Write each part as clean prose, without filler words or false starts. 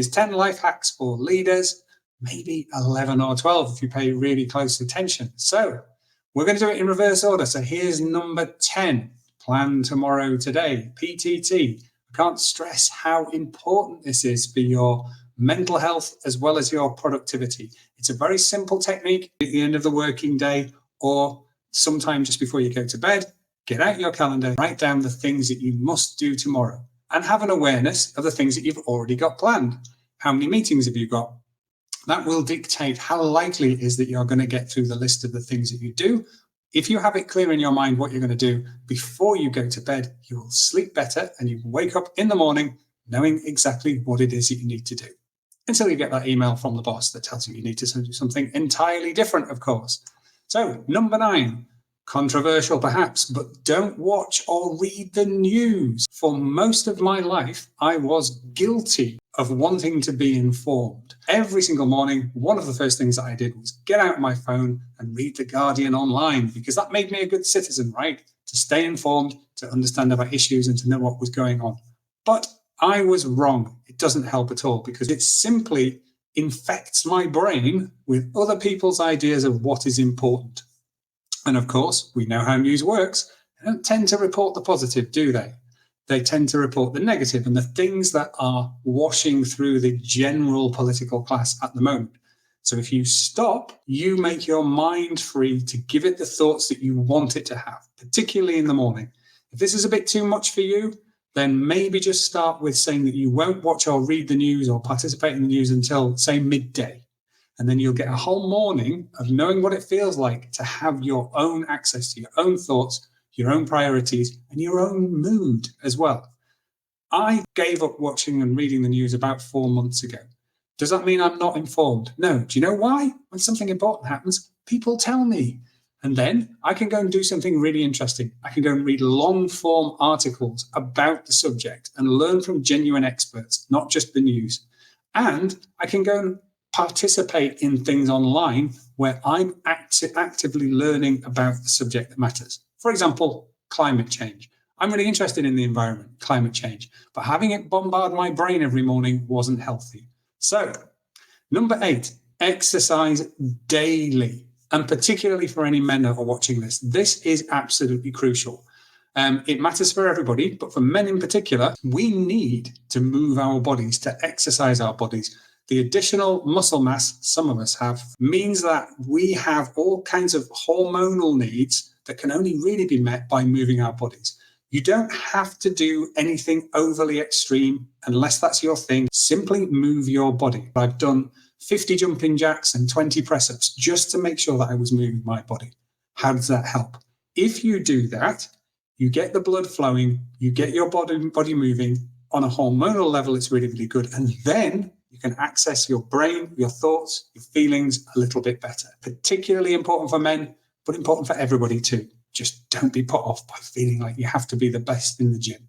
There's 10 life hacks for leaders, maybe 11 or 12 if you pay really close attention. So we're going to do it in reverse order. So here's number 10, plan tomorrow today, PTT. I can't stress how important this is for your mental health as well as your productivity. It's a very simple technique at the end of the working day or sometime just before you go to bed. Get out your calendar, write down the things that you must do tomorrow and have an awareness of the things that you've already got planned. How many meetings have you got? That will dictate how likely it is that you're going to get through the list of the things that you do. If you have it clear in your mind what you're going to do before you go to bed, you will sleep better and you will wake up in the morning knowing exactly what it is that you need to do. Until you get that email from the boss that tells you need to do something entirely different, of course. So, number 9, controversial perhaps, but don't watch or read the news. For most of my life, I was guilty of wanting to be informed. Every single morning, one of the first things that I did was get out my phone and read The Guardian online, because that made me a good citizen, right? To stay informed, to understand about issues and to know what was going on. But I was wrong. It doesn't help at all because it simply infects my brain with other people's ideas of what is important. And of course, we know how news works. They don't tend to report the positive, do they? They tend to report the negative and the things that are washing through the general political class at the moment. So if you stop, you make your mind free to give it the thoughts that you want it to have, particularly in the morning. If this is a bit too much for you, then maybe just start with saying that you won't watch or read the news or participate in the news until, say, midday. And then you'll get a whole morning of knowing what it feels like to have your own access to your own thoughts, your own priorities, and your own mood as well. I gave up watching and reading the news about 4 months ago. Does that mean I'm not informed? No. Do you know why? When something important happens, people tell me. And then I can go and do something really interesting. I can go and read long-form articles about the subject and learn from genuine experts, not just the news. And I can go and participate in things online where I'm actively learning about the subject that matters. For example, climate change. I'm really interested in the environment, climate change, but having it bombard my brain every morning wasn't healthy. So, number 8, exercise daily. And particularly for any men that are watching this, this is absolutely crucial. It matters for everybody, but for men in particular, we need to move our bodies, to exercise our bodies. The additional muscle mass some of us have means that we have all kinds of hormonal needs that can only really be met by moving our bodies. You don't have to do anything overly extreme unless that's your thing. Simply move your body. I've done 50 jumping jacks and 20 press-ups just to make sure that I was moving my body. How does that help? If you do that, you get the blood flowing, you get your body moving. On a hormonal level, it's really, really good. And then you can access your brain, your thoughts, your feelings a little bit better. Particularly important for men, but important for everybody too. Just don't be put off by feeling like you have to be the best in the gym.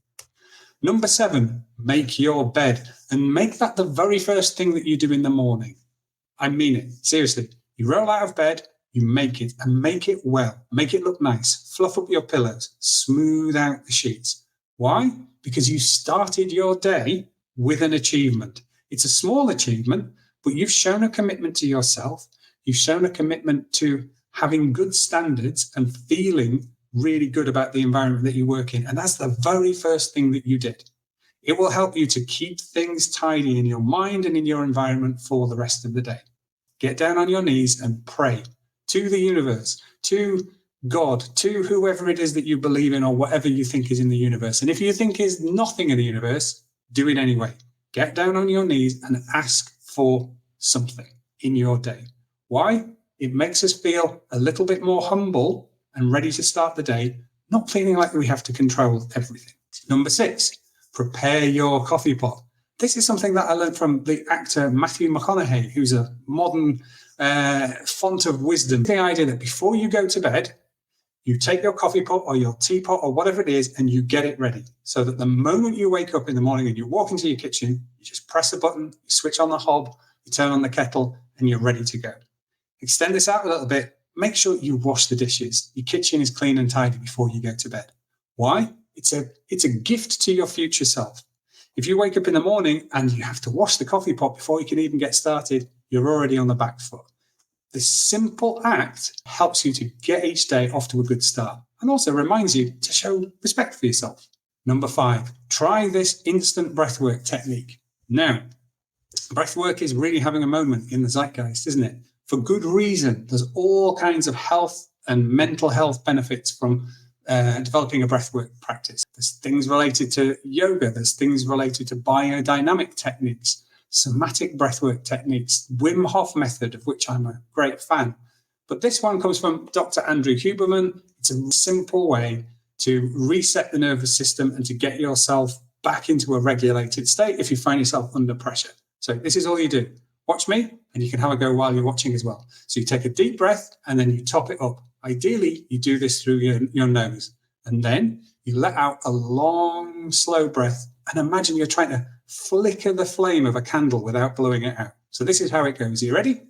Number 7, make your bed, and make that the very first thing that you do in the morning. I mean it, seriously. You roll out of bed, you make it, and make it well. Make it look nice. Fluff up your pillows. Smooth out the sheets. Why? Because you started your day with an achievement. It's a small achievement, but you've shown a commitment to yourself. You've shown a commitment to having good standards and feeling really good about the environment that you work in. And that's the very first thing that you did. It will help you to keep things tidy in your mind and in your environment for the rest of the day. Get down on your knees and pray to the universe, to God, to whoever it is that you believe in or whatever you think is in the universe. And if you think is nothing in the universe, do it anyway. Get down on your knees and ask for something in your day. Why? It makes us feel a little bit more humble and ready to start the day, not feeling like we have to control everything. Number 6, prepare your coffee pot. This is something that I learned from the actor Matthew McConaughey, who's a modern font of wisdom. The idea that before you go to bed, you take your coffee pot or your teapot or whatever it is and you get it ready so that the moment you wake up in the morning and you walk into your kitchen, you just press a button, you switch on the hob, you turn on the kettle, and you're ready to go. Extend this out a little bit. Make sure you wash the dishes. Your kitchen is clean and tidy before you go to bed. Why? It's a gift to your future self. If you wake up in the morning and you have to wash the coffee pot before you can even get started, you're already on the back foot. This simple act helps you to get each day off to a good start and also reminds you to show respect for yourself. Number 5, try this instant breathwork technique. Now, breathwork is really having a moment in the zeitgeist, isn't it? For good reason. There's all kinds of health and mental health benefits from developing a breathwork practice. There's things related to yoga. There's things related to biodynamic techniques, somatic breathwork techniques, Wim Hof method, of which I'm a great fan. But this one comes from Dr. Andrew Huberman. It's a simple way to reset the nervous system and to get yourself back into a regulated state if you find yourself under pressure. So this is all you do. Watch me, and you can have a go while you're watching as well. So you take a deep breath, and then you top it up. Ideally, you do this through your nose. And then you let out a long, slow breath, and imagine you're trying to flicker the flame of a candle without blowing it out. So this is how it goes. Are you ready?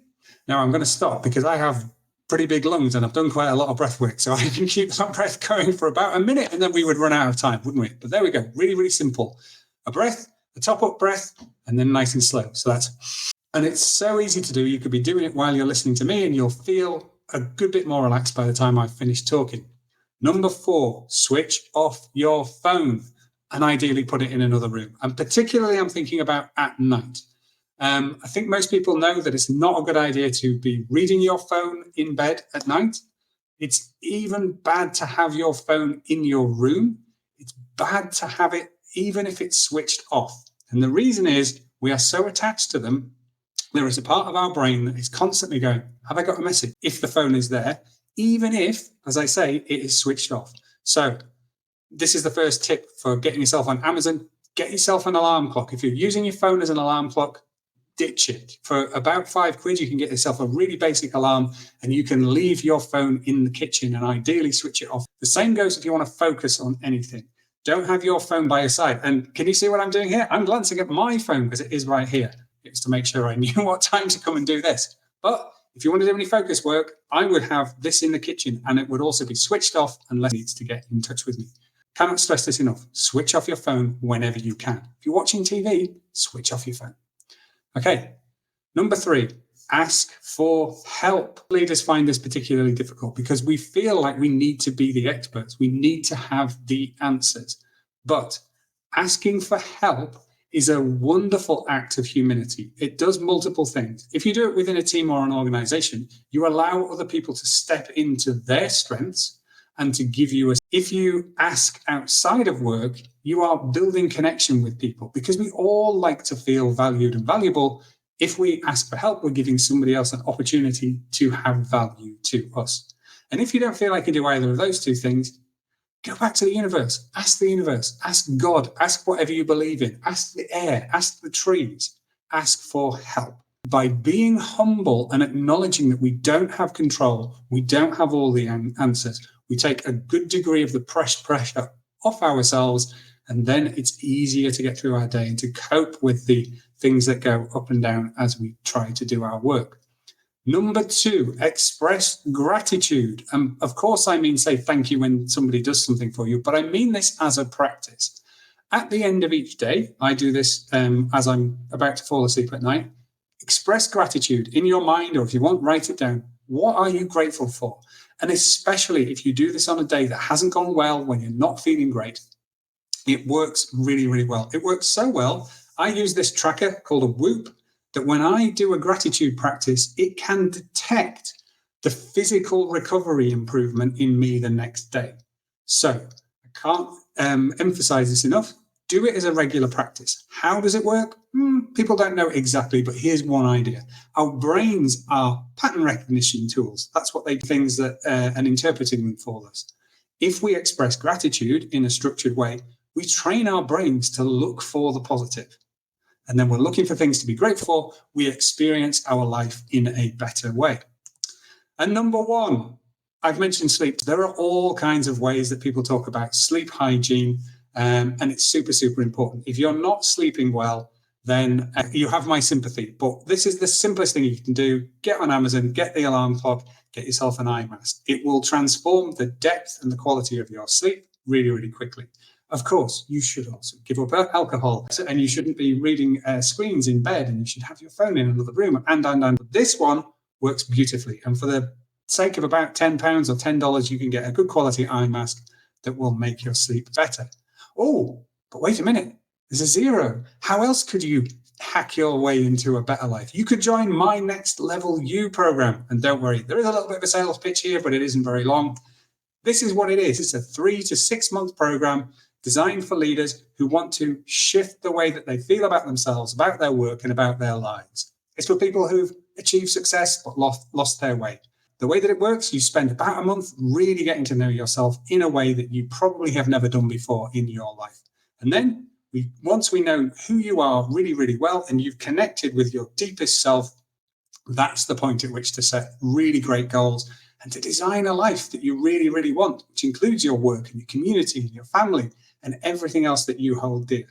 Now I'm going to stop because I have pretty big lungs and I've done quite a lot of breath work. So I can keep that breath going for about a minute, and then we would run out of time, wouldn't we? But there we go. Really, really simple. A breath, a top up breath, and then nice and slow. So and it's so easy to do. You could be doing it while you're listening to me and you'll feel a good bit more relaxed by the time I've finished talking. Number 4, switch off your phone and ideally put it in another room. And particularly I'm thinking about at night. I think most people know that it's not a good idea to be reading your phone in bed at night. It's even bad to have your phone in your room. It's bad to have it even if it's switched off. And the reason is we are so attached to them. There is a part of our brain that is constantly going, have I got a message? If the phone is there, even if, as I say, it is switched off. So this is the first tip for getting yourself on Amazon. Get yourself an alarm clock. If you're using your phone as an alarm clock, ditch it. For about £5, you can get yourself a really basic alarm, and you can leave your phone in the kitchen and ideally switch it off. The same goes if you want to focus on anything. Don't have your phone by your side. And can you see what I'm doing here? I'm glancing at my phone because it is right here. It's to make sure I knew what time to come and do this. But if you want to do any focus work, I would have this in the kitchen, and it would also be switched off unless it needs to get in touch with me. Cannot stress this enough. Switch off your phone whenever you can. If you're watching TV, switch off your phone. Okay. Number 3, ask for help. Leaders find this particularly difficult because we feel like we need to be the experts. We need to have the answers. But asking for help is a wonderful act of humility. It does multiple things. If you do it within a team or an organization, you allow other people to step into their strengths and to give you if you ask outside of work, you are building connection with people because we all like to feel valued and valuable. If we ask for help, we're giving somebody else an opportunity to have value to us. And if you don't feel like you do either of those two things, go back to the universe, ask God, ask whatever you believe in, ask the air, ask the trees, ask for help. By being humble and acknowledging that we don't have control, we don't have all the answers, we take a good degree of the pressure off ourselves, and then it's easier to get through our day and to cope with the things that go up and down as we try to do our work. Number 2, express gratitude. And of course, I mean say thank you when somebody does something for you, but I mean this as a practice. At the end of each day, I do this as I'm about to fall asleep at night. Express gratitude in your mind, or if you want, write it down. What are you grateful for? And especially if you do this on a day that hasn't gone well, when you're not feeling great, it works really, really well. It works so well. I use this tracker called a Whoop, that when I do a gratitude practice, it can detect the physical recovery improvement in me the next day. So I can't emphasize this enough. Do it as a regular practice. How does it work? People don't know exactly, but here's one idea. Our brains are pattern recognition tools. That's what they do, things that and interpreting them for us. If we express gratitude in a structured way, we train our brains to look for the positive. And then we're looking for things to be grateful for. We experience our life in a better way. And number 1, I've mentioned sleep. There are all kinds of ways that people talk about sleep hygiene, and it's super, super important. If you're not sleeping well, then you have my sympathy. But this is the simplest thing you can do. Get on Amazon, get the alarm clock, get yourself an eye mask. It will transform the depth and the quality of your sleep really, really quickly. Of course, you should also give up alcohol, and you shouldn't be reading screens in bed, and you should have your phone in another room. And this one works beautifully. And for the sake of about £10 or $10, you can get a good quality eye mask that will make your sleep better. Oh, but wait a minute, there's a zero. How else could you hack your way into a better life? You could join my Next Level You program. And don't worry, there is a little bit of a sales pitch here, but it isn't very long. This is what it is. It's a 3 to 6 month program designed for leaders who want to shift the way that they feel about themselves, about their work, and about their lives. It's for people who've achieved success but lost their way. The way that it works, you spend about a month really getting to know yourself in a way that you probably have never done before in your life. And then once we know who you are really, really well, and you've connected with your deepest self, that's the point at which to set really great goals and to design a life that you really, really want, which includes your work and your community and your family and everything else that you hold dear.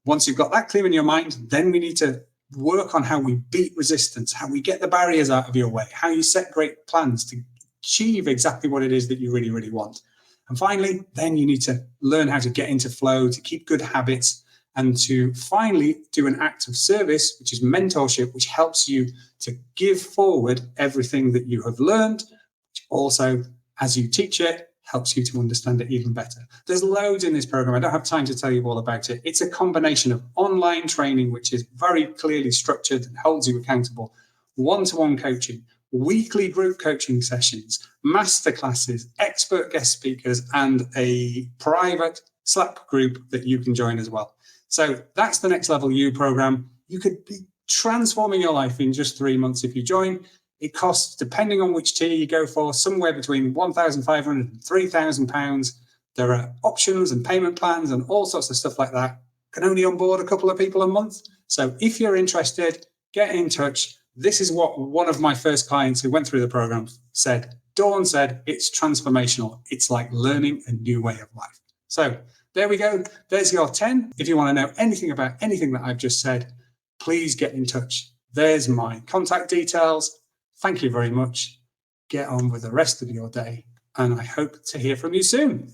Once you've got that clear in your mind, then we need to work on how we beat resistance, how we get the barriers out of your way, how you set great plans to achieve exactly what it is that you really, really want. And finally, then you need to learn how to get into flow, to keep good habits, and to finally do an act of service, which is mentorship, which helps you to give forward everything that you have learned, which also, as you teach it, helps you to understand it even better. There's loads in this program. I don't have time to tell you all about it. It's a combination of online training, which is very clearly structured and holds you accountable, one-to-one coaching, weekly group coaching sessions, masterclasses, expert guest speakers, and a private Slack group that you can join as well. So that's the Next Level You program. You could be transforming your life in just 3 months if you join. It costs, depending on which tier you go for, somewhere between £1,500 and £3,000. There are options and payment plans and all sorts of stuff like that. Can only onboard a couple of people a month. So if you're interested, get in touch. This is what one of my first clients who went through the program said. Dawn said, it's transformational. It's like learning a new way of life. So there we go. There's your 10. If you want to know anything about anything that I've just said, please get in touch. There's my contact details. Thank you very much. Get on with the rest of your day, and I hope to hear from you soon.